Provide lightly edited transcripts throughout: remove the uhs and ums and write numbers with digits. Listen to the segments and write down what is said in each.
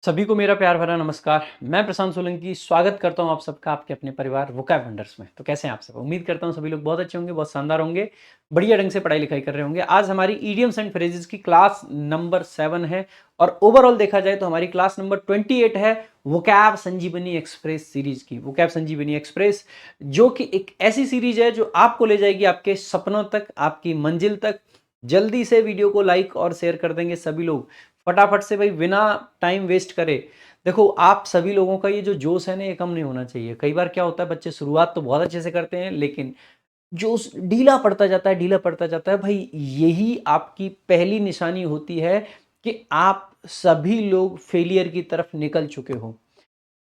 सभी को मेरा प्यार भरा नमस्कार। मैं प्रशांत सोलंकी स्वागत करता हूं आप सबका आपके अपने परिवार वोकैब वंडर्स में। तो कैसे हैं आप सब? उम्मीद करता हूं सभी लोग बहुत अच्छे होंगे, बहुत शानदार होंगे, बढ़िया ढंग से पढ़ाई लिखाई कर रहे होंगे। आज हमारी इडियम्स एंड फ्रेजेस की क्लास नंबर 7 है और ओवरऑल देखा जाए तो हमारी क्लास नंबर 28 है वोकैब संजीवनी एक्सप्रेस सीरीज की। वोकैब संजीवनी एक्सप्रेस जो कि एक ऐसी सीरीज है जो आपको ले जाएगी आपके सपनों तक, आपकी मंजिल तक। जल्दी से वीडियो को लाइक और शेयर कर देंगे सभी लोग फटाफट से भाई, बिना टाइम वेस्ट करे। देखो आप सभी लोगों का ये जो जोश है ना, ये कम नहीं होना चाहिए। कई बार क्या होता है, बच्चे शुरुआत तो बहुत अच्छे से करते हैं लेकिन जोश ढीला पड़ता जाता है, ढीला पड़ता जाता है। भाई यही आपकी पहली निशानी होती है कि आप सभी लोग फेलियर की तरफ निकल चुके हो।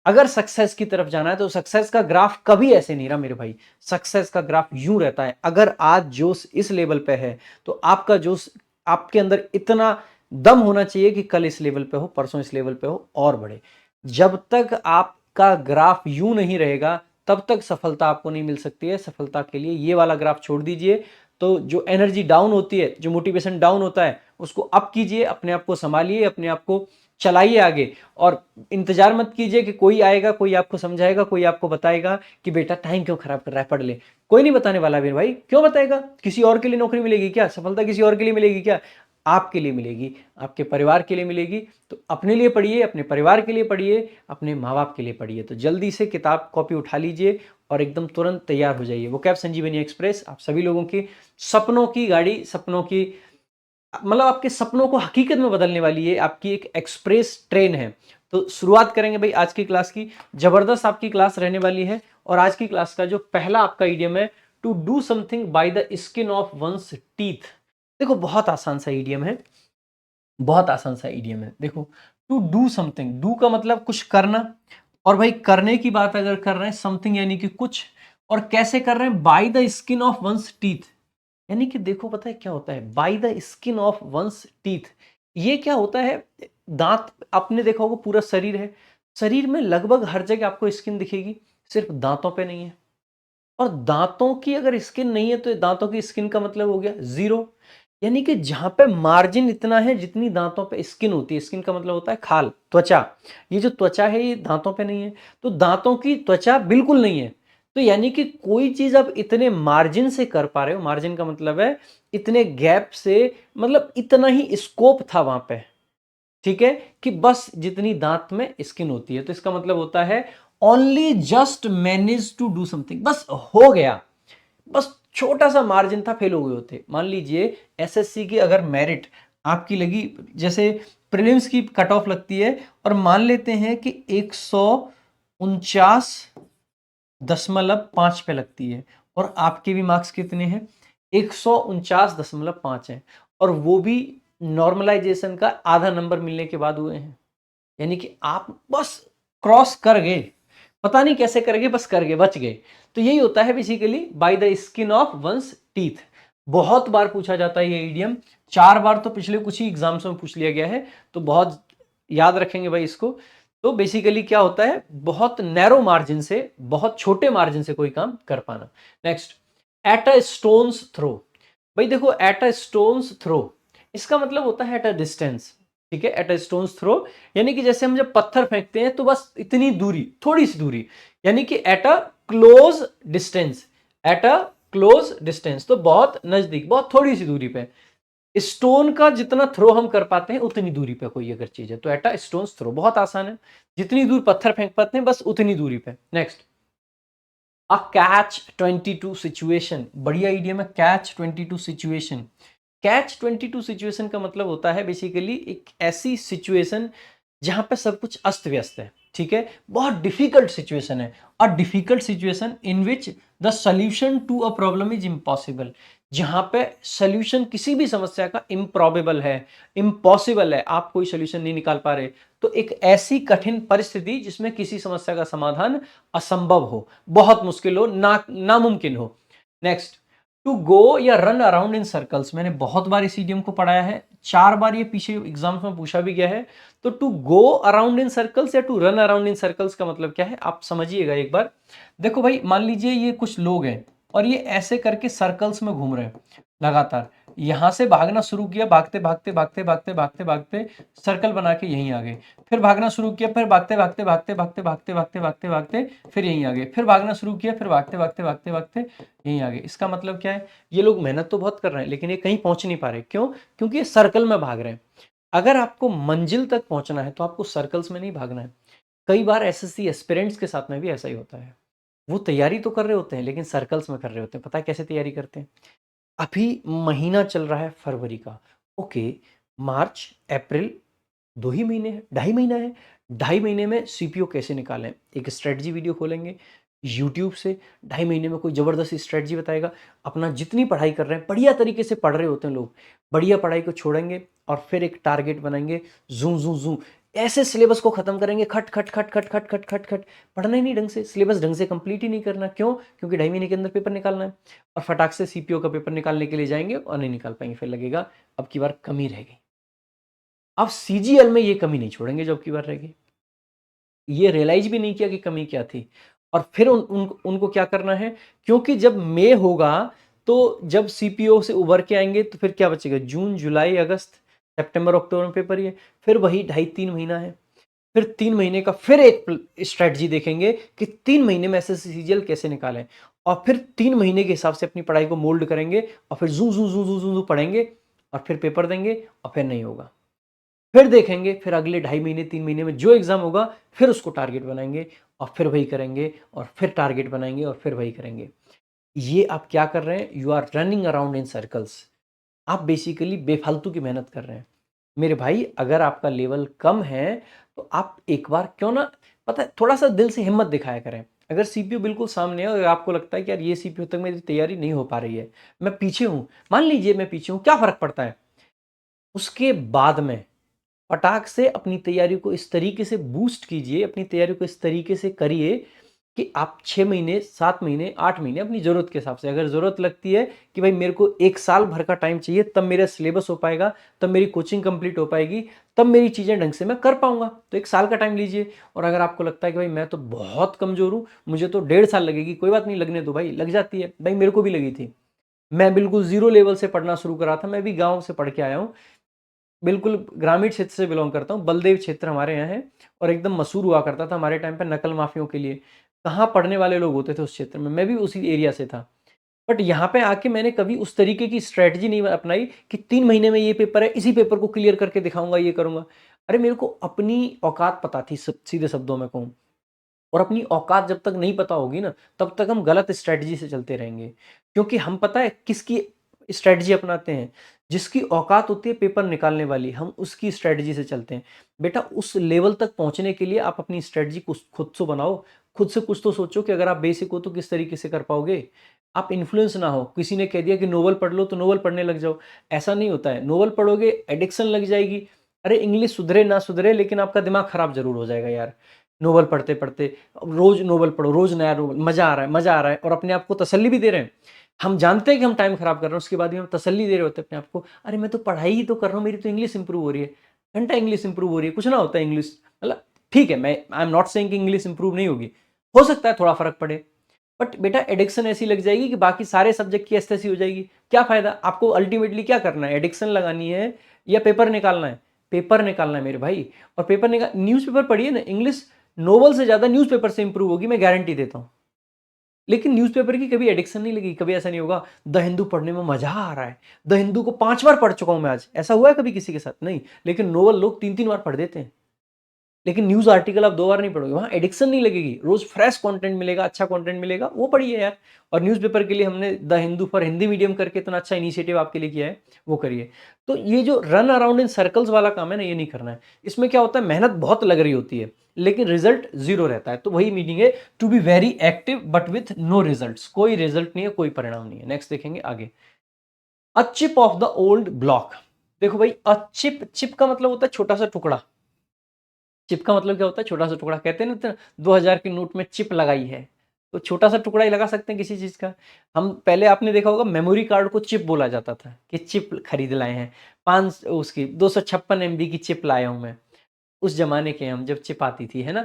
अगर सक्सेस की तरफ जाना है तो सक्सेस का ग्राफ कभी ऐसे नहीं रहा मेरे भाई। सक्सेस का ग्राफ यूं रहता है, अगर आज जोश इस लेवल पे है तो आपका जोश, आपके अंदर इतना दम होना चाहिए कि कल इस लेवल पे हो, परसों इस लेवल पे हो और बढ़े। जब तक आपका ग्राफ यूं नहीं रहेगा तब तक सफलता आपको नहीं मिल सकती है। सफलता के लिए ये वाला ग्राफ छोड़ दीजिए। तो जो एनर्जी डाउन होती है, जो मोटिवेशन डाउन होता है, उसको अप कीजिए, अपने आप को संभालिए, अपने आप को चलाइए आगे। और इंतजार मत कीजिए कि कोई आएगा, कोई आपको समझाएगा, कोई आपको बताएगा कि बेटा टाइम क्यों खराब कर रहा है, पढ़ ले। कोई नहीं बताने वाला मेरे भाई। क्यों बताएगा? किसी और के लिए नौकरी मिलेगी क्या? सफलता किसी और के लिए मिलेगी क्या? आपके लिए मिलेगी, आपके परिवार के लिए मिलेगी। तो अपने लिए पढ़िए, अपने परिवार के लिए पढ़िए, अपने माँ बाप के लिए पढ़िए। तो जल्दी से किताब कॉपी उठा लीजिए और एकदम तुरंत तैयार हो जाइए। वोकैब संजीवनी एक्सप्रेस आप सभी लोगों की सपनों की गाड़ी, सपनों की मतलब आपके सपनों को हकीकत में बदलने वाली है, आपकी एक एक्सप्रेस ट्रेन है। तो शुरुआत करेंगे भाई आज की क्लास की। जबरदस्त आपकी क्लास रहने वाली है और आज की क्लास का जो पहला आपका इडियम है, to do something by the skin of one's teeth. देखो बहुत आसान सा इडियम है, बहुत आसान सा इडियम है। देखो, टू डू समथिंग, डू का मतलब कुछ करना, और भाई करने की बात अगर कर रहे हैं, समथिंग यानी कि कुछ, और कैसे कर रहे हैं? By the skin of one's teeth. यानी कि देखो पता है क्या होता है by the skin of one's teeth? ये क्या होता है? दांत आपने देखा होगा, पूरा शरीर है, शरीर में लगभग हर जगह आपको स्किन दिखेगी, सिर्फ दांतों पे नहीं है। और दांतों की अगर स्किन नहीं है तो दांतों की स्किन का मतलब हो गया जीरो। यानी कि जहां पे मार्जिन इतना है जितनी दांतों पे स्किन होती है, स्किन का मतलब होता है खाल, त्वचा। ये जो त्वचा है ये दांतों पे नहीं है, तो दांतों की त्वचा बिल्कुल नहीं है। तो यानी कि कोई चीज आप इतने मार्जिन से कर पा रहे हो, मार्जिन का मतलब है इतने गैप से, मतलब इतना ही स्कोप था वहां पे, ठीक है, कि बस जितनी दांत में स्किन होती है। तो इसका मतलब होता है only just manage to do something, बस हो गया, बस छोटा सा मार्जिन था, फेल हो गए होते। मान लीजिए एसएससी की अगर मेरिट आपकी लगी, जैसे प्रीलिम्स की कट ऑफ लगती है, और मान लेते हैं कि 149.5 पे लगती है, और आपके भी मार्क्स कितने हैं? 149.5 हैं, और वो भी नॉर्मलाइजेशन का आधा नंबर मिलने के बाद हुए हैं। यानी कि आप बस क्रॉस कर गए, पता नहीं कैसे कर गए, बस कर गए, बच गए। तो यही होता है basically by the skin of one's teeth. बहुत बार पूछा जाता है ये इडियम, 4 बार तो पिछले कुछ ही एग्जाम्स में पूछ लिया गया है, तो बहुत याद रखेंगे भाई इसको। तो बेसिकली क्या होता है, बहुत नैरो मार्जिन से, बहुत छोटे मार्जिन से कोई काम कर पाना। Next, at a stone's throw. भाई देखो, एट अ स्टोन्स थ्रो इसका मतलब होता है एट अ डिस्टेंस, ठीक है। एट अ स्टोन्स थ्रो यानी कि जैसे हम जब पत्थर फेंकते हैं तो बस इतनी दूरी, थोड़ी सी दूरी, यानी कि at a close distance. At a close distance तो बहुत नजदीक, बहुत थोड़ी सी दूरी पे। स्टोन का जितना थ्रो हम कर पाते हैं उतनी दूरी पे कोई अगर चीज है तो एट अ स्टोन्स थ्रो, बहुत आसान है। जितनी दूर पत्थर फेंक पाते हैं बस उतनी दूरी पे। Next, a catch 22 situation. बढ़िया आइडिया में कैच 22 सिचुएशन। कैच 22 सिचुएशन का मतलब होता है बेसिकली एक ऐसी सिचुएशन जहां पे सब कुछ अस्त व्यस्त है, ठीक है, बहुत डिफिकल्ट सिचुएशन है। A difficult situation in which the solution to a problem is impossible. जहां पे सॉल्यूशन किसी भी समस्या का इम्प्रॉबेबल है, इम्पॉसिबल है, आप कोई सॉल्यूशन नहीं निकाल पा रहे, तो एक ऐसी कठिन परिस्थिति जिसमें किसी समस्या का समाधान असंभव हो, बहुत मुश्किल हो, नामुमकिन हो। नेक्स्ट, टू गो या रन अराउंड इन सर्कल्स। मैंने बहुत बार इस इडियम को पढ़ाया है, 4 बार ये पीछे एग्जाम्स में पूछा भी गया है। तो to go around in circles या to run around in circles का मतलब क्या है, आप समझिएगा एक बार। देखो भाई, मान लीजिए ये कुछ लोग हैं और ये ऐसे करके सर्कल्स में घूम रहे हैं लगातार, यहाँ से भागना शुरू किया, भागते भागते भागते भागते भागते भागते सर्कल बना के यहीं आ गए, फिर भागना शुरू किया, फिर भागते भागते भागते भागते भागते भागते भागते भागते फिर यहीं आ गए, फिर भागना शुरू किया, फिर भागते भागते भागते भागते यहीं आ गए। इसका मतलब क्या है, ये लोग मेहनत तो बहुत कर रहे हैं लेकिन ये कहीं पहुंच नहीं पा रहे। क्यों? क्योंकि ये सर्कल में भाग रहे हैं। अगर आपको मंजिल तक पहुंचना है तो आपको सर्कल्स में नहीं भागना है। कई बार एसएससी एस्पिरेंट्स के साथ में भी ऐसा ही होता है। वो तैयारी तो कर रहे होते हैं लेकिन सर्कल्स में कर रहे होते हैं। पता है कैसे तैयारी करते हैं? अभी महीना चल रहा है फरवरी का, ओके, मार्च, अप्रैल 2 ही महीने हैं, ढाई महीना है। ढाई महीने में सीपीओ कैसे निकालें? एक स्ट्रेटजी वीडियो खोलेंगे यूट्यूब से, ढाई महीने में कोई ज़बरदस्त स्ट्रेटजी बताएगा। अपना जितनी पढ़ाई कर रहे हैं, बढ़िया तरीके से पढ़ रहे होते हैं लोग, बढ़िया पढ़ाई को छोड़ेंगे और फिर एक टारगेट बनाएंगे, ज़ूं ज़ूं ज़ूं, ऐसे सिलेबस को खत्म करेंगे, खट खट खट खट खट खट खट खट। पढ़ना ही नहीं ढंग से, सिलेबस ढंग से कंप्लीट ही नहीं करना। क्यों? क्योंकि ढाई महीने के अंदर पेपर निकालना है और फटाक से सीपीओ का पेपर निकालने के लिए जाएंगे और नहीं निकाल पाएंगे। फिर लगेगा अब की बार कमी रह गई। अब सीजीएल में ये कमी नहीं छोड़ेंगे जो अब की बार रह गई। ये रियलाइज भी नहीं किया कि कमी क्या थी और फिर उनको क्या करना है, क्योंकि जब मई होगा तो जब सीपीओ से उभर के आएंगे तो फिर क्या बचेगा? जून, जुलाई, अगस्त, सितंबर, अक्टूबर में पेपर ही है। फिर वही ढाई 3 महीना है। फिर 3 महीने का फिर एक स्ट्रेटजी देखेंगे कि 3 महीने में एसएससी सीजीएल कैसे निकालें और फिर 3 महीने के हिसाब से अपनी पढ़ाई को मोल्ड करेंगे और फिर जू जू जू जू जू पढ़ेंगे और फिर पेपर देंगे और फिर नहीं होगा। फिर देखेंगे, फिर अगले ढाई महीने 3 महीने में जो एग्जाम होगा फिर उसको टारगेट बनाएंगे और फिर वही करेंगे और फिर टारगेट बनाएंगे और फिर वही करेंगे। ये आप क्या कर रहे हैं? You are running around in circles. आप बेसिकली बेफालतू की मेहनत कर रहे हैं। मेरे भाई, अगर आपका लेवल कम है तो आप एक बार क्यों ना, पता है, थोड़ा सा दिल से हिम्मत दिखाया करें। अगर सीपीयू बिल्कुल सामने है और आपको लगता है कि यार ये सीपीयू तक मेरी तैयारी नहीं हो पा रही है, मैं पीछे हूं, मान लीजिए मैं पीछे हूं, क्या फर्क पड़ता है? उसके बाद में फटाक से अपनी तैयारी को इस तरीके से बूस्ट कीजिए, अपनी तैयारी को इस तरीके से करिए कि आप 6 महीने, 7 महीने, 8 महीने अपनी ज़रूरत के हिसाब से, अगर ज़रूरत लगती है कि भाई मेरे को 1 साल भर का टाइम चाहिए तब मेरा सिलेबस हो पाएगा, तब मेरी कोचिंग कंप्लीट हो पाएगी, तब मेरी चीज़ें ढंग से मैं कर पाऊँगा, तो 1 साल का टाइम लीजिए। और अगर आपको लगता है कि भाई मैं तो बहुत कमज़ोर हूँ, मुझे तो 1.5 साल लगेगी, कोई बात नहीं, लगने दो भाई, लग जाती है। भाई मेरे को भी लगी थी। मैं बिल्कुल ज़ीरो लेवल से पढ़ना शुरू करा था, मैं भी गाँव से पढ़ के आया हूँ। बिल्कुल ग्रामीण क्षेत्र से बिलॉन्ग करता हूँ, बलदेव क्षेत्र हमारे यहाँ है और एकदम मशहूर हुआ करता था हमारे टाइम पे नकल माफियों के लिए। कहाँ पढ़ने वाले लोग होते थे उस क्षेत्र में, मैं भी उसी एरिया से था। बट यहाँ पे आके मैंने कभी उस तरीके की स्ट्रैटेजी नहीं अपनाई कि 3 महीने में ये पेपर है, इसी पेपर को क्लियर करके दिखाऊंगा, ये करूंगा। अरे मेरे को अपनी औकात पता थी, सीधे शब्दों में कहूँ। और अपनी औकात जब तक नहीं पता होगी ना, तब तक हम गलत स्ट्रैटेजी से चलते रहेंगे। क्योंकि हम, पता है किसकी स्ट्रैटेजी अपनाते हैं? जिसकी औकात होती है पेपर निकालने वाली, हम उसकी स्ट्रैटेजी से चलते हैं। बेटा, उस लेवल तक पहुंचने के लिए आप अपनी स्ट्रैटेजी खुद से बनाओ। खुद से कुछ तो सोचो कि अगर आप बेसिक हो तो किस तरीके से कर पाओगे। आप इन्फ्लुएंस ना हो, किसी ने कह दिया कि नोवेल पढ़ लो तो नोवेल पढ़ने लग जाओ। ऐसा नहीं होता है। नोवेल पढ़ोगे, एडिक्शन लग जाएगी। अरे इंग्लिश सुधरे ना सुधरे लेकिन आपका दिमाग खराब जरूर हो जाएगा यार। नोवेल पढ़ते-पढ़ते, रोज़ नोवेल पढ़ो, रोज़ नया नोवेल, मज़ा आ रहा है, मज़ा आ रहा है, और अपने आप को तसल्ली भी दे रहे हैं। हम जानते हैं कि हम टाइम खराब कर रहे हैं, उसके बाद भी हम तसल्ली दे रहे होते हैं अपने आप को, अरे मैं तो पढ़ाई ही तो कर रहा हूँ, मेरी तो इंग्लिश इंप्रूव हो रही है। घंटा इंग्लिश इंप्रूव हो रही है, कुछ ना होता है इंग्लिश, मतलब ठीक है, मैं आई एम नॉट सेइंग कि इंग्लिश इंप्रूव नहीं होगी, हो सकता है थोड़ा फ़र्क पड़े। बट बेटा, एडिक्शन ऐसी लग जाएगी कि बाकी सारे सब्जेक्ट की ऐसी हो जाएगी। क्या फ़ायदा? आपको अल्टीमेटली क्या करना है? एडिक्शन लगानी है या पेपर निकालना है? पेपर निकालना है मेरे भाई। और पेपर निकाल, न्यूज़पेपर पढ़िए ना, इंग्लिश नोवेल से ज़्यादा न्यूज़पेपर से इंप्रूव होगी, मैं गारंटी देता हूँ। लेकिन न्यूज़पेपर की कभी एडिक्शन नहीं लगी, कभी ऐसा नहीं होगा द हिंदू पढ़ने में मज़ा आ रहा है, द हिंदू को 5 बार पढ़ चुका हूँ मैं आज, ऐसा हुआ है कभी किसी के साथ? नहीं। लेकिन नोवेल लोग 3-3 बार पढ़ देते हैं। लेकिन न्यूज़ आर्टिकल आप 2 बार नहीं पढ़ोगे, वहाँ एडिक्शन नहीं लगेगी, रोज़ फ्रेश कंटेंट मिलेगा, अच्छा कंटेंट मिलेगा, वो पढ़िए यार। और न्यूज़पेपर के लिए हमने the Hindu for Hindi medium करके इतना अच्छा इनिशिएटिव आपके लिए किया है, वो करिए। तो ये जो रन अराउंड इन सर्कल्स वाला काम है ना, ये नहीं करना है। इसमें क्या होता है, मेहनत बहुत लग रही होती है, लेकिन रिजल्ट ज़ीरो रहता है। तो वही मीनिंग है, to be very active but with no results. कोई रिजल्ट नहीं है, कोई परिणाम नहीं है। नेक्स्ट देखेंगे आगे। A chip off the old block. देखो भाई, अ चिप, चिप का मतलब होता है छोटा सा टुकड़ा। चिप का मतलब क्या होता है? छोटा सा टुकड़ा। कहते हैं ना, 2000 के नोट में चिप लगाई है, तो छोटा सा टुकड़ा ही लगा सकते हैं किसी चीज का। हम पहले, आपने देखा होगा, मेमोरी कार्ड को चिप बोला जाता था कि चिप खरीद लाए हैं, 5 उसकी 256 MB की चिप लाया हूं मैं। उस जमाने के हम, जब चिप आती थी, है ना?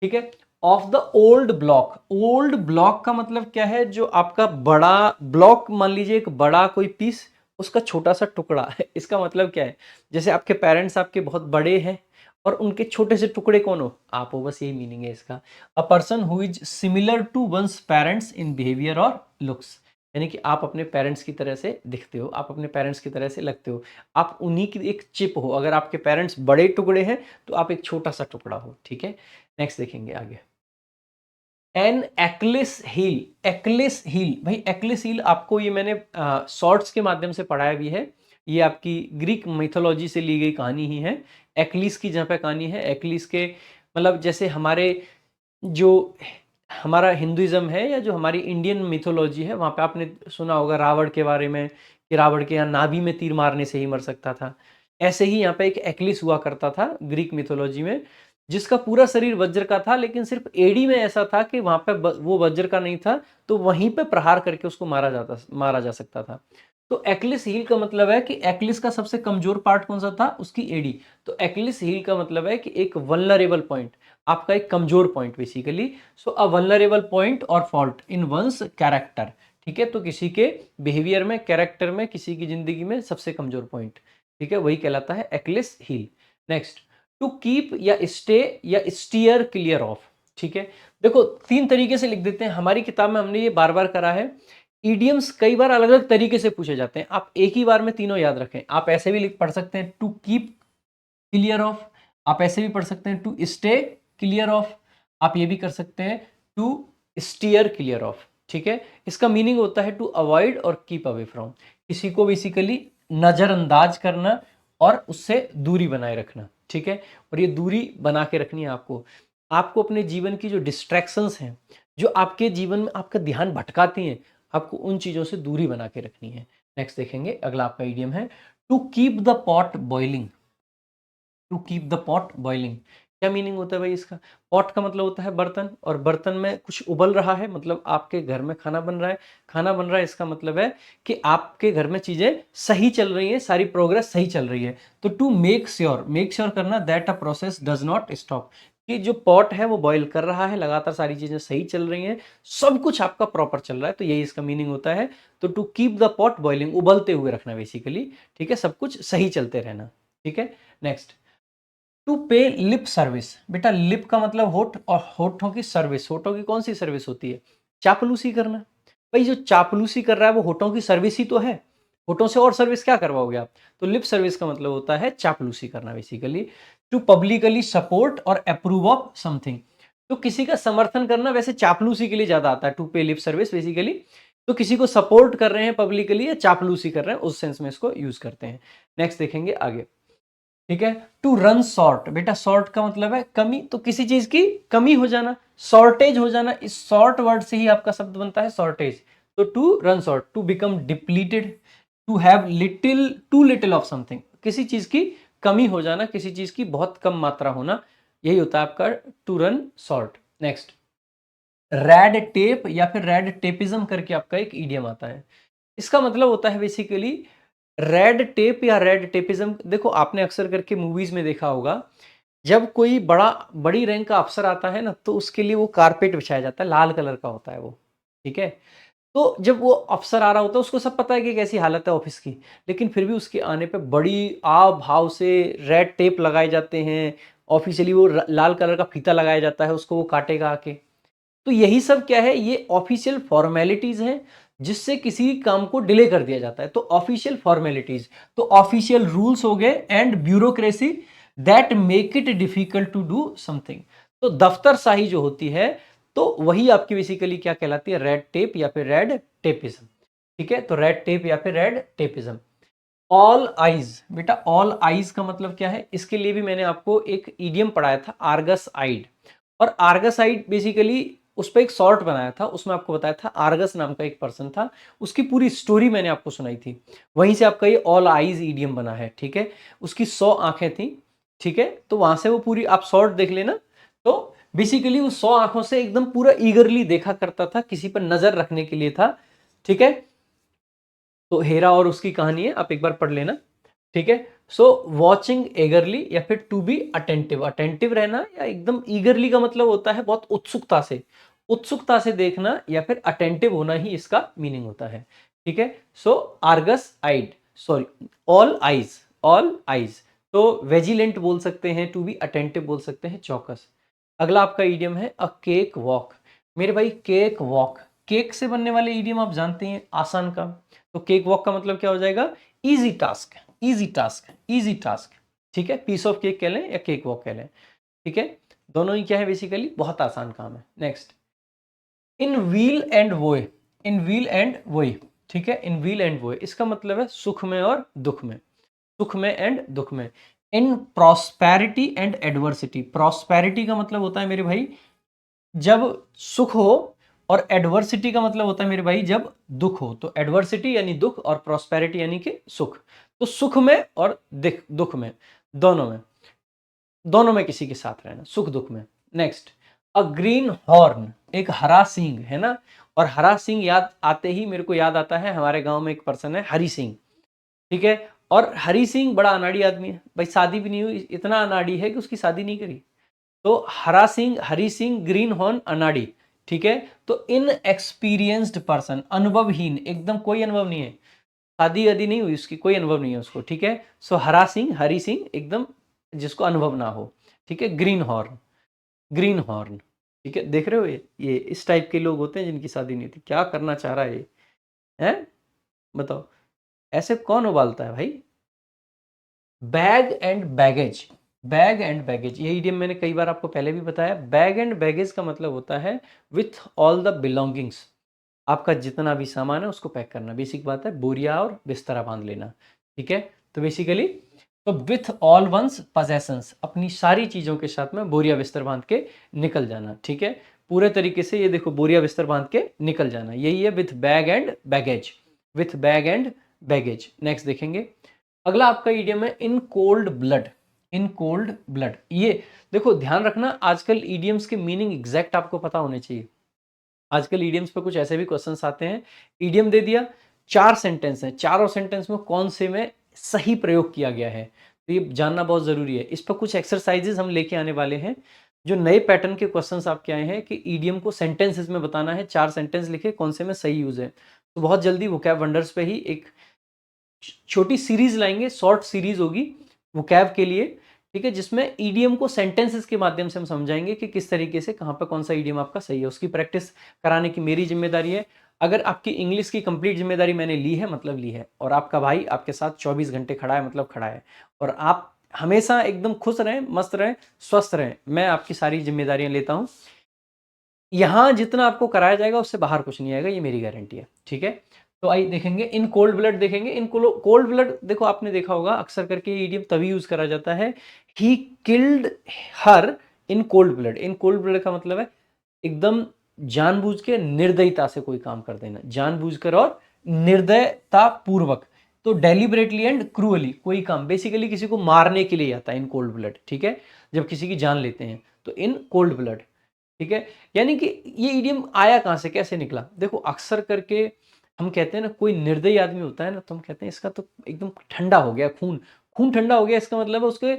ठीक है। Of the old block. Old block का मतलब क्या है? जो आपका बड़ा ब्लॉक, मान लीजिए एक बड़ा कोई पीस, उसका छोटा सा टुकड़ा। इसका मतलब क्या है? जैसे आपके पेरेंट्स आपके बहुत बड़े हैं और उनके छोटे से टुकड़े कौन हो? आप हो, बस यही मीनिंग है इसका। A person who is similar to one's parents in behaviour और लुक्स, यानी कि आप अपने पेरेंट्स की तरह से दिखते हो, आप अपने पेरेंट्स की तरह से लगते हो, आप उन्हीं की एक चिप हो। अगर आपके पेरेंट्स बड़े टुकड़े हैं तो आप एक छोटा सा टुकड़ा हो, ठीक है। नेक्स्ट देखेंगे आगे। An Achilles heel, Achilles heel, भाई एक्लिस हील आपको ये मैंने शॉर्ट्स के माध्यम से पढ़ाया भी है। ये आपकी ग्रीक मिथोलॉजी से ली गई कहानी ही है। एक्लिस की जहाँ पे कहानी है, एक्लिस के मतलब जैसे हमारे जो हमारा हिंदुइज्म है या जो हमारी इंडियन मिथोलॉजी है, वहाँ पे आपने सुना होगा रावण के बारे में कि रावण के यहाँ नाभि में तीर मारने से ही मर सकता था। ऐसे ही यहाँ पे एक एक्लिस हुआ करता था ग्रीक मिथोलॉजी में, जिसका पूरा शरीर वज्र का था, लेकिन सिर्फ एड़ी में ऐसा था कि वहाँ पे वो वज्र का नहीं था, तो वहीं पे प्रहार करके उसको मारा जा सकता था। तो एक्लिस हील का मतलब है कि एक्लिस का सबसे कमजोर पार्ट कौन सा था? उसकी एड़ी। तो एक्लिस हील का मतलब है कि एक वल्नरेबल पॉइंट, आपका एक कमजोर point basically. So a vulnerable point और फॉल्ट इन वंस कैरेक्टर, ठीक है। तो किसी के बिहेवियर में, कैरेक्टर में, किसी की जिंदगी में सबसे कमजोर पॉइंट, ठीक है, वही कहलाता है Achilles heel. Next, to keep या स्टे या स्टीयर क्लियर ऑफ, ठीक है। देखो तीन तरीके से लिख देते हैं, हमारी किताब में हमने ये बार बार करा है। ईडियम्स कई बार अलग अलग तरीके से पूछे जाते हैं, आप एक ही बार में तीनों याद रखें। आप ऐसे भी लिख पढ़ सकते हैं टू कीप क्लियर ऑफ, आप ऐसे भी पढ़ सकते हैं टू स्टे क्लियर ऑफ, आप ये भी कर सकते हैं टू स्टीयर क्लियर ऑफ, ठीक है। इसका मीनिंग होता है टू अवॉइड और कीप अवे फ्रॉम, किसी को बेसिकली नजरअंदाज करना और उससे दूरी बनाए रखना, ठीक है। और ये दूरी बना के रखनी है आपको। आपको अपने जीवन की जो डिस्ट्रैक्शंस हैं, जो आपके जीवन में आपका ध्यान भटकाती हैं, आपको उन चीजों से दूरी बना के रखनी है। नेक्स्ट देखेंगे, अगला आपका इडियम है to keep the pot boiling. To keep the pot boiling, क्या मीनिंग होता है भाई इसका? पॉट का मतलब होता है बर्तन, और बर्तन में कुछ उबल रहा है, मतलब आपके घर में खाना बन रहा है। खाना बन रहा है इसका मतलब है कि आपके घर में चीजें सही चल रही हैं, सारी प्रोग्रेस सही चल रही है। तो टू मेक श्योर करना that a process does not stop, कि जो पॉट है वो बॉईल कर रहा है, लगातार सारी चीजें सही चल रही हैं, सब कुछ आपका प्रॉपर चल रहा है। तो यही इसका मीनिंग होता है। तो to keep the pot boiling, उबलते हुए रखना बेसिकली, ठीक है, सब कुछ सही चलते रहना, ठीक है। नेक्स्ट, टू पे लिप सर्विस, बेटा लिप का मतलब होठ, और होठों की सर्विस, होठों की कौन सी सर्विस होती है? चापलूसी करना। भाई जो चापलूसी कर रहा है वो होठों की सर्विस ही तो है, होठों से और सर्विस क्या करवाओगे आप? तो लिप सर्विस का मतलब होता है चापलूसी करना बेसिकली। टू पब्लिकली सपोर्ट और अप्रूव ऑफ समथिंग, तो किसी का समर्थन करना वैसे चापलूसी के लिए ज्यादा आता है, टू पे लिप सर्विस बेसिकली। तो किसी को सपोर्ट कर रहे हैं पब्लिकली या चापलूसी कर रहे हैं, उस सेंस में इसको यूज करते हैं। नेक्स्ट देखेंगे आगे, ठीक है। टू रन शॉर्ट, बेटा शॉर्ट का मतलब है कमी, तो किसी चीज की कमी हो जाना, शॉर्टेज हो जाना, इस शॉर्ट वर्ड से ही आपका शब्द बनता है शॉर्टेज। तो to run short, to become depleted, to have little, too little of something, किसी चीज की कमी हो जाना, किसी चीज की बहुत कम मात्रा होना, यही होता है आपका to run short. Next, red tape या फिर रेड टेपिज्म करके आपका एक ईडियम आता है। इसका मतलब होता है बेसिकली रेड टेप या रेड टेपिज्म। देखो आपने अक्सर करके मूवीज में देखा होगा, जब कोई बड़ी रैंक का अफसर आता है ना, तो उसके लिए वो कारपेट बिछाया जाता है, लाल कलर का होता है वो, ठीक है। तो जब वो अफसर आ रहा होता है, उसको सब पता है कि कैसी हालत है ऑफिस की, लेकिन फिर भी उसके आने पे बड़ी आव भाव से रेड टेप लगाए जाते हैं, ऑफिशियली वो लाल कलर का फीता लगाया जाता है, उसको वो काटेगा आके। तो यही सब क्या है? ये ऑफिशियल फॉर्मेलिटीज हैं, जिससे किसी काम को डिले कर दिया जाता है। तो ऑफिशियल फॉर्मेलिटीज, तो ऑफिशियल रूल्स हो गए and bureaucracy that make it difficult to do something. तो दफ्तरशाही जो होती है, तो वही आपकी बेसिकली क्या कहलाती है? रेड टेप या फिर रेड टेपिज्म, ठीक है। तो रेड टेप या फिर रेड टेपिज्म। ऑल आइज, बेटा ऑल आइज का मतलब क्या है? इसके लिए भी मैंने आपको एक ईडियम पढ़ाया था, आर्गस आइड। और आर्गस आइड बेसिकली उस पर एक शॉर्ट बनाया था, उसमें आपको बताया था आर्गस नाम का एक पर्सन था, उसकी पूरी स्टोरी मैंने आपको सुनाई थी, वहीं से आपका ये ऑल आइज ईडियम बना है, ठीक है। उसकी 100 आंखें थी, ठीक है। तो वहां से वो पूरी आप शॉर्ट देख लेना। तो बेसिकली वो 100 आंखों से एकदम पूरा ईगरली देखा करता था, किसी पर नजर रखने के लिए था, ठीक है। तो हेरा और उसकी कहानी है, आप एक बार पढ़ लेना, ठीक है। सो वॉचिंग एगरली या फिर टू बी अटेंटिव, अटेंटिव रहना या एकदम ईगरली का मतलब होता है बहुत उत्सुकता से, उत्सुकता से देखना या फिर अटेंटिव होना ही इसका मीनिंग होता है, ठीक है। So Argus eyed, sorry, all eyes, all eyes. तो वेजिलेंट बोल सकते हैं, टू बी अटेंटिव बोल सकते हैं, चौकस। अगला आपका ईडियम है अ केक वॉक। मेरे भाई केक वॉक, केक से बनने वाले ईडियम आप जानते हैं, आसान काम। तो केक वॉक का मतलब क्या हो जाएगा, easy task, easy task, easy task. ठीक है, पीस ऑफ केक कह लें या केक वॉक कह लें। ठीक है, दोनों ही क्या है, बेसिकली बहुत आसान काम है। नेक्स्ट, इन व्हील एंड वोए, इन व्हील एंड वोए। ठीक है, इन व्हील एंड वोए इसका मतलब है सुख में और दुख में, सुख में एंड दुख में। इन प्रॉस्पेरिटी एंड एडवर्सिटी, प्रॉस्पेरिटी का मतलब होता है मेरे भाई जब सुख हो, और एडवर्सिटी का मतलब होता है मेरे भाई जब दुख हो। तो एडवर्सिटी यानी दुख और प्रॉस्पेरिटी यानी कि सुख। तो सुख में और दुख में, दोनों में, दोनों में किसी के साथ रहना, सुख दुख में। नेक्स्ट, अ ग्रीन हॉर्न, एक हरा सींग है ना। और हरा सींग याद आते ही मेरे को याद आता है, हमारे गांव में एक पर्सन है हरी सिंह। ठीक है, और हरी सिंह बड़ा अनाड़ी आदमी है भाई, शादी भी नहीं हुई, इतना अनाड़ी है कि उसकी शादी नहीं करी। तो हरा सिंह, हरी सिंह, ग्रीन हॉर्न, अनाड़ी। ठीक है, तो इन एक्सपीरियंस्ड पर्सन, अनुभवहीन, एकदम कोई अनुभव नहीं है, शादी वादी नहीं हुई उसकी, कोई अनुभव नहीं है उसको। ठीक है, सो हरा सिंह, हरी सिंह, एकदम जिसको अनुभव ना हो। ठीक है, ग्रीन हॉर्न, ग्रीन हॉर्न। ठीक है, देख रहे हो, ये इस टाइप के लोग होते हैं जिनकी शादी नहीं थी। क्या करना चाह रहा है ये, है बताओ, ऐसे कौन उबालता है भाई। Bag and baggage, bag and baggage, ये इडियम मैंने कई बार आपको पहले भी बताया। बैग एंड बैगेज का मतलब होता है विथ ऑल द बिलोंगिंग्स, आपका जितना भी सामान है उसको पैक करना। बेसिक बात है, बोरिया और बिस्तरा बांध लेना। ठीक है, तो बेसिकली तो विथ ऑल वंस पजेशंस, अपनी सारी चीज़ों के साथ में बोरिया बिस्तर बांध के निकल जाना। ठीक है, पूरे तरीके से ये देखो, बोरिया बिस्तर बांध के निकल जाना, यही है with bag and baggage, with bag and baggage. Next देखेंगे, अगला आपका ईडियम है in cold blood, in cold blood. ये देखो ध्यान रखना, आजकल ईडियम्स के मीनिंग एग्जैक्ट आपको पता होने चाहिए। आजकल ईडियम्स पे कुछ ऐसे भी क्वेश्चंस आते हैं, ईडियम दे दिया, 4 सेंटेंस हैं, चारों सेंटेंस में कौन से में सही प्रयोग किया गया है, तो ये जानना बहुत जरूरी है। इस पर कुछ एक्सरसाइजेस हम लेके आने वाले हैं, जो नए पैटर्न के क्वेश्चंस आपके आए हैं कि ईडियम को सेंटेंसेस में बताना है, 4 सेंटेंस लिखे, कौन से में सही यूज है। तो बहुत जल्दी वोकैब वंडर्स पे ही एक छोटी सीरीज लाएंगे, शॉर्ट सीरीज होगी वोकैब के लिए। ठीक है, जिसमें ईडीएम को सेंटेंसेस के माध्यम से हम समझाएंगे कि किस तरीके से कहाँ पर कौन सा ईडीएम आपका सही है। उसकी प्रैक्टिस कराने की मेरी जिम्मेदारी है। अगर आपकी इंग्लिश की कंप्लीट जिम्मेदारी मैंने ली है, मतलब ली है, और आपका भाई आपके साथ 24 घंटे खड़ा है, मतलब खड़ा है, और आप हमेशा एकदम खुश रहें, मस्त रहें, स्वस्थ रहें, मैं आपकी सारी जिम्मेदारियां लेता हूं। यहाँ जितना आपको कराया जाएगा उससे बाहर कुछ नहीं आएगा, ये मेरी गारंटी है। ठीक है, तो आइए देखेंगे इन कोल्ड ब्लड, देखेंगे इन कोल्ड ब्लड। देखो आपने देखा होगा अक्सर करके ये इडियम तभी यूज करा जाता है, he killed her in cold blood. In cold blood का मतलब है एकदम जानबूझ के, निर्दयता से कोई काम कर देना, जानबूझकर और निर्दयता पूर्वक। तो डेलिबरेटली एंड क्रूअली कोई काम, बेसिकली किसी को मारने के लिए आता है इन कोल्ड ब्लड। ठीक है, जब किसी की जान लेते हैं तो इन कोल्ड ब्लड। ठीक है, यानी कि ये इडियम आया कहाँ से, कैसे निकला। देखो अक्सर करके हम कहते हैं ना, कोई निर्दयी आदमी होता है ना, तो हम कहते हैं इसका तो एकदम ठंडा हो गया खून, खून ठंडा हो गया, इसका मतलब है उसके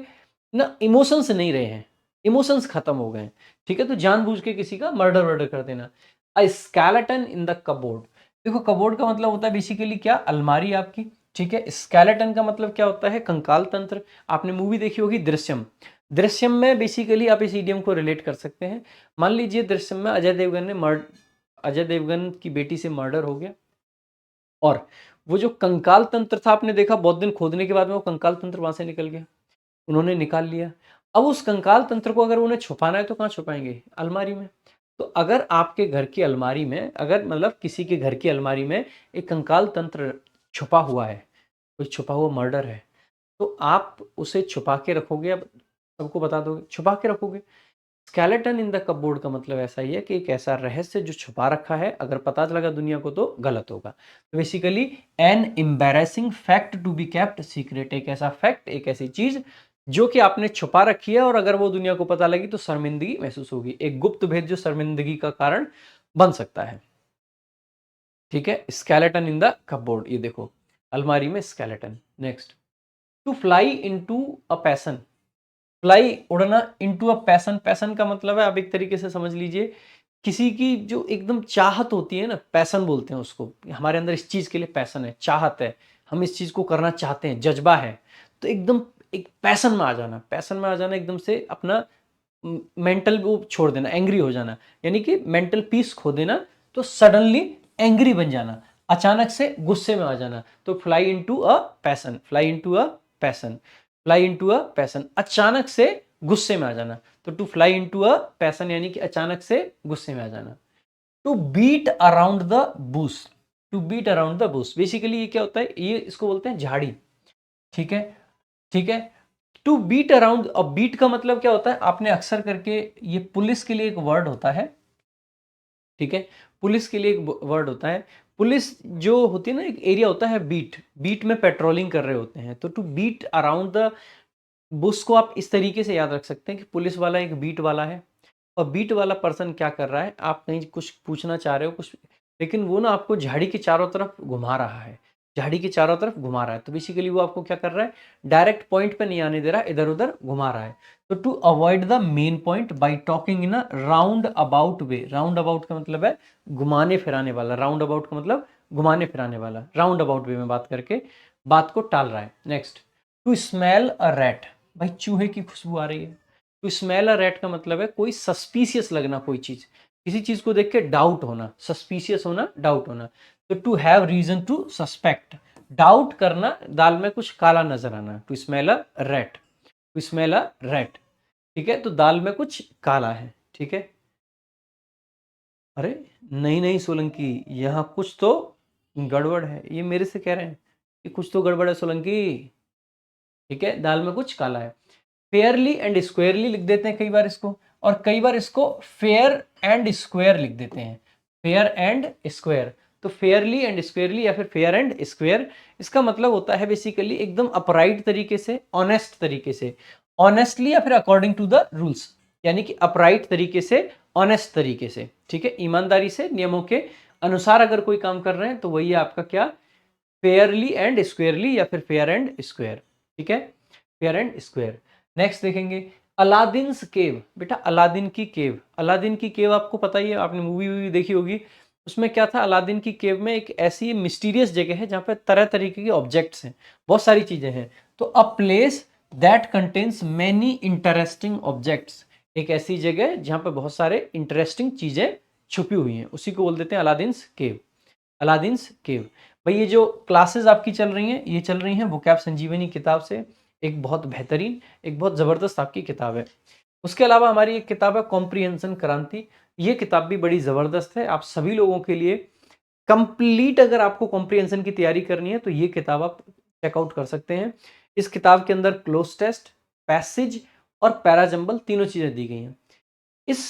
ना इमोशंस नहीं रहे हैं, इमोशंस खत्म हो गए हैं। ठीक है, तो जानबूझ के किसी का मर्डर वर्डर कर देना। A skeleton in the cupboard, देखो कबोर्ड का मतलब होता है बेसिकली क्या, अलमारी आपकी। ठीक है, स्केलेटन का मतलब क्या होता है, कंकाल तंत्र। आपने मूवी देखी होगी दृश्यम, दृश्यम में बेसिकली आप इस इडियम को रिलेट कर सकते हैं। मान लीजिए दृश्यम में अजय देवगन की बेटी से मर्डर हो गया, और वो जो कंकाल तंत्र था आपने देखा, बहुत दिन खोदने के बाद में वो कंकाल तंत्र वहां से निकल गया, उन्होंने निकाल लिया। अब उस कंकाल तंत्र को अगर उन्हें छुपाना है तो कहाँ छुपाएंगे, अलमारी में। तो अगर आपके घर की अलमारी में, अगर मतलब किसी के घर की अलमारी में एक कंकाल तंत्र छुपा हुआ है, कोई छुपा हुआ मर्डर है, तो आप उसे छुपा के रखोगे, अब सबको बता दोगे, छुपा के रखोगे। स्केलेटन इन द कपबोर्ड का मतलब ऐसा ही है कि एक ऐसा रहस्य जो छुपा रखा है, अगर पता लगा दुनिया को तो गलत होगा। तो basically an embarrassing fact to be kept secret, एक ऐसा फैक्ट, एक ऐसी चीज जो कि आपने छुपा रखी है, और अगर वो दुनिया को पता लगी तो शर्मिंदगी महसूस होगी, एक गुप्त भेद जो शर्मिंदगी का कारण बन सकता है। ठीक है, स्केलेटन इन द कपबोर्ड, ये देखो अलमारी में skeleton. Next, to fly into a passion, fly उड़ना, इनटू अ पैसन, पैसन का मतलब है आप एक तरीके से समझ लीजिए किसी की जो एकदम चाहत होती है ना, पैसन बोलते हैं उसको, हमारे अंदर इस चीज के लिए पैसन है, चाहत है, हम इस चीज़ को करना चाहते हैं, जज्बा है, तो एकदम एक पैशन में आ जाना, पैशन में आ जाना, एकदम से अपना मेंटल वो छोड़ देना, एंग्री हो जाना, यानी कि मेंटल पीस खो देना, तो सडनली एंग्री बन जाना, अचानक से गुस्से में आ जाना, तो fly into a passion, fly into a passion, fly into a passion, अचानक से गुस्से में आ जाना, तो to fly into a passion यानी कि अचानक से गुस्से में आ जाना। To beat around the bush, to beat around the bush, basically ये क्या होता है, ये इसको बोलते हैं झाड़ी, ठीक है, ठीक है। टू बीट अराउंड, और बीट का मतलब क्या होता है, आपने अक्सर करके, ये पुलिस के लिए एक वर्ड होता है, ठीक है, पुलिस के लिए एक वर्ड होता है, पुलिस जो होती है ना, एक एरिया होता है बीट, बीट में पेट्रोलिंग कर रहे होते हैं, तो to beat around the bush को आप इस तरीके से याद रख सकते हैं कि पुलिस वाला एक बीट वाला है, और बीट वाला पर्सन क्या कर रहा है, आप कहीं कुछ पूछना चाह रहे हो कुछ, लेकिन वो ना आपको झाड़ी के चारों तरफ घुमा रहा है, झाड़ी के चारों तरफ घुमा रहा है, तो बेसिकली वो आपको क्या कर रहा है, डायरेक्ट पॉइंट पे नहीं आने दे रहा, इधर उधर घुमा रहा है। तो to avoid the main point by talking in a roundabout way, roundabout का मतलब है घुमाने फिराने वाला, राउंड अबाउट का मतलब घुमाने फिराने वाला, राउंड अबाउट वे में बात करके बात को टाल रहा है। Next, to smell a rat, भाई चूहे की खुशबू आ रही है, टू स्मेल अ रैट का मतलब है कोई सस्पिशियस लगना, कोई चीज, किसी चीज को देख के डाउट होना, सस्पिशियस होना, डाउट होना, तो to have reason to suspect, doubt करना, दाल में कुछ काला नजर आना, to smell a rat, to smell a rat, ठीक है, तो दाल में कुछ काला है, ठीक है। अरे नहीं नहीं सोलंकी, यहाँ कुछ तो गड़बड़ है, ये मेरे से कह रहे हैं कि कुछ तो गड़बड़ है सोलंकी, ठीक है, दाल में कुछ काला है। फेयरली एंड स्क्वेयरली लिख देते हैं कई बार इसको, और कई बार इसको फेयर एंड स्क्वायर लिख देते हैं, फेयर एंड स्क्वायर, तो फेयरली एंड स्क्वेयरली या फिर फेयर एंड स्क्वायर, इसका मतलब होता है बेसिकली एकदम अपराइट तरीके से, ऑनेस्ट तरीके से, ऑनेस्टली या फिर अकॉर्डिंग टू द रूल्स, यानी कि अपराइट तरीके से, ऑनेस्ट तरीके से, ठीक है, ईमानदारी से, नियमों के अनुसार अगर कोई काम कर रहे हैं तो वही आपका क्या, फेयरली एंड स्क्वेयरली या फिर फेयर एंड स्क्वेयर, ठीक है, फेयर एंड स्क्वेयर। नेक्स्ट देखेंगे अलादीन्स केव, बेटा अलादीन की केव, अलादीन की केव आपको पता ही है, आपने मूवी वूवी देखी होगी, उसमें क्या था, अलादीन की केव में एक ऐसी मिस्टीरियस जगह है जहाँ पे तरह तरीके के ऑब्जेक्ट्स हैं, बहुत सारी चीजें हैं, तो a place that contains many interesting objects, एक ऐसी जगह जहाँ पे बहुत सारे इंटरेस्टिंग चीजें छुपी हुई हैं, उसी को बोल देते हैं अलादीन्स केव, अलादीन्स केव। भाई ये जो क्लासेस आपकी चल रही हैं, ये चल रही हैं वोकैब संजीवनी किताब से, एक बहुत बेहतरीन, एक बहुत ज़बरदस्त आपकी किताब है। उसके अलावा हमारी एक किताब है कॉम्प्रिहेंशन क्रांति, ये किताब भी बड़ी ज़बरदस्त है, आप सभी लोगों के लिए कंप्लीट, अगर आपको कॉम्प्रिहेंशन की तैयारी करनी है तो ये किताब आप चेकआउट कर सकते हैं। इस किताब के अंदर क्लोज टेस्ट, पैसेज और पैराजंबल तीनों चीज़ें दी गई हैं। इस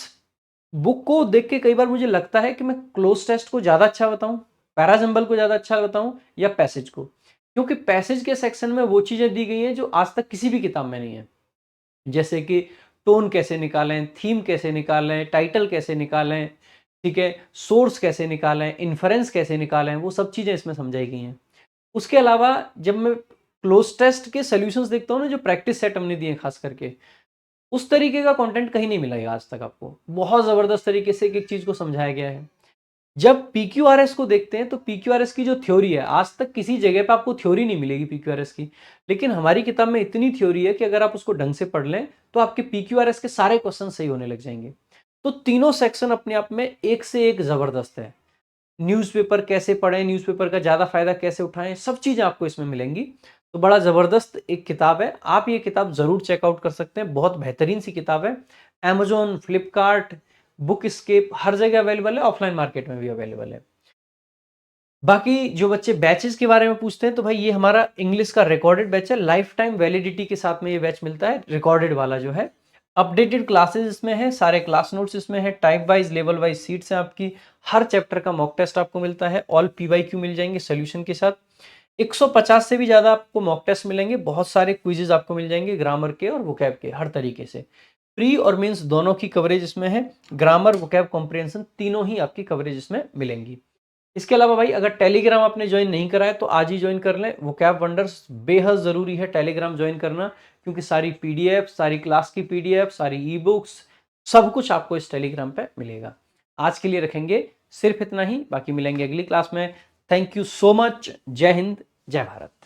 बुक को देख के कई बार मुझे लगता है कि मैं क्लोज टेस्ट को ज़्यादा अच्छा बताऊं, पैराजंबल को ज़्यादा अच्छा बताऊं या पैसेज को, क्योंकि पैसेज के सेक्शन में वो चीज़ें दी गई हैं जो आज तक किसी भी किताब में नहीं है, जैसे कि टोन कैसे निकालें, थीम कैसे निकालें, टाइटल कैसे निकालें, ठीक है, सोर्स कैसे निकालें, इन्फरेंस कैसे निकालें, वो सब चीज़ें इसमें समझाई गई हैं। उसके अलावा जब मैं क्लोज टेस्ट के सोल्यूशंस देखता हूँ ना, जो प्रैक्टिस सेट हमने दिए खास करके, उस तरीके का कंटेंट कहीं नहीं मिलेगा आज तक आपको, बहुत ज़बरदस्त तरीके से एक एक चीज़ को समझाया गया है। जब पीक्यूआरएस को देखते हैं तो पीक्यूआरएस की जो थ्योरी है, आज तक किसी जगह पे आपको थ्योरी नहीं मिलेगी पीक्यूआरएस की, लेकिन हमारी किताब में इतनी थ्योरी है कि अगर आप उसको ढंग से पढ़ लें तो आपके पीक्यूआरएस के सारे क्वेश्चन सही होने लग जाएंगे। तो तीनों सेक्शन अपने आप में एक से एक ज़बरदस्त है। न्यूज़पेपर कैसे पढ़ें, न्यूज़पेपर का ज़्यादा फायदा कैसे उठाएं, सब चीज़ें आपको इसमें मिलेंगी। तो बड़ा ज़बरदस्त एक किताब है, आप ये किताब ज़रूर चेकआउट कर सकते हैं, बहुत बेहतरीन सी किताब है। अमेजोन, फ्लिपकार्ट, बुक स्केप हर जगह अवेलेबल है, ऑफलाइन मार्केट में भी अवेलेबल है। बाकी जो बच्चे बैचेस के बारे में पूछते हैं तो भाई ये हमारा इंग्लिश का रिकॉर्डेड बैच है, लाइफ टाइम वैलिडिटी के साथ में ये बैच मिलता है, रिकॉर्डेड वाला जो है। अपडेटेड क्लासेस इसमें है, सारे क्लास नोट्स इसमें है, type wise level wise seats हैं आपकी, हर चैप्टर का मॉक टेस्ट आपको मिलता है, ऑल पीवाईक्यू मिल जाएंगे सोल्यूशन के साथ, 150 से भी ज़्यादा आपको मॉक टेस्ट मिलेंगे, बहुत सारे क्विजेज आपको मिल जाएंगे ग्रामर के और वोकैब के, हर तरीके से। प्री और मेंस दोनों की कवरेज इसमें है, ग्रामर वोकैब कॉम्प्रिहेंशन तीनों ही आपकी कवरेज इसमें मिलेंगी। इसके अलावा भाई अगर टेलीग्राम आपने ज्वाइन नहीं करा है तो आज ही ज्वाइन कर लें, वोकैब वंडर्स बेहद ज़रूरी है टेलीग्राम ज्वाइन करना, क्योंकि सारी पीडीएफ, सारी क्लास की पीडीएफ, सारी ई बुक्स, सब कुछ आपको इस टेलीग्राम पे मिलेगा। आज के लिए रखेंगे सिर्फ इतना ही, बाकी मिलेंगे अगली क्लास में। थैंक यू सो मच, जय हिंद, जय भारत।